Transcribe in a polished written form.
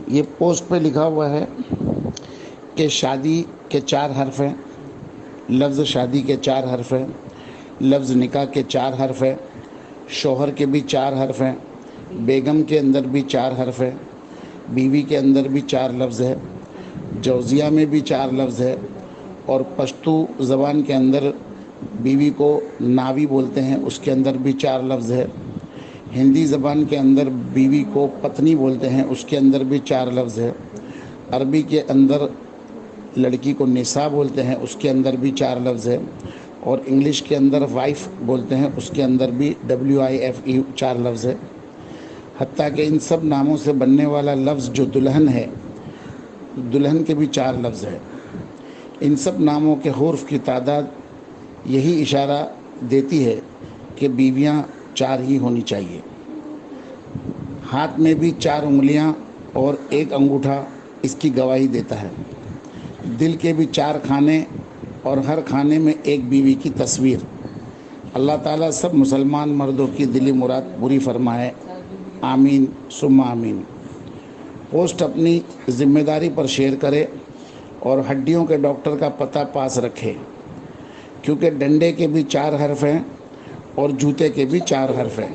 یہ پوسٹ پہ لکھا ہوا ہے کہ شادی کے 4 حرف ہیں، لفظ شادی کے 4 حرف ہیں، لفظ نکاح کے 4 حرف ہیں، شوہر کے بھی 4 حرف ہیں، بیگم کے اندر بھی 4 حرف ہیں، بیوی کے اندر بھی 4 لفظ ہے، جوزیہ میں بھی 4 لفظ ہے، اور پشتو زبان کے اندر بیوی کو ناوی بولتے ہیں، اس کے اندر بھی 4 لفظ ہے، ہندی زبان کے اندر بیوی کو پتنی بولتے ہیں، اس کے اندر بھی 4 لفظ ہے، عربی کے اندر لڑکی کو نساء بولتے ہیں، اس کے اندر بھی 4 لفظ ہے، اور انگلش کے اندر وائف بولتے ہیں، اس کے اندر بھی WIFE 4 لفظ ہے۔ حتیٰ کہ ان سب ناموں سے بننے والا لفظ جو دلہن ہے، دلہن کے بھی 4 لفظ ہے۔ ان سب ناموں کے حروف کی تعداد یہی اشارہ دیتی ہے کہ بیویاں 4 ہی ہونی چاہیے۔ ہاتھ میں بھی 4 انگلیاں اور 1 انگوٹھا اس کی گواہی دیتا ہے۔ دل کے بھی 4 کھانے اور ہر کھانے میں 1 بیوی کی تصویر۔ اللہ تعالیٰ سب مسلمان مردوں کی دلی مراد پوری فرمائے، آمین ثم آمین۔ پوسٹ اپنی ذمہ داری پر شیئر کرے اور ہڈیوں کے ڈاکٹر کا پتہ پاس رکھے، کیونکہ ڈنڈے کے بھی 4 حرف ہیں اور جوتے کے بھی 4 حرف ہیں۔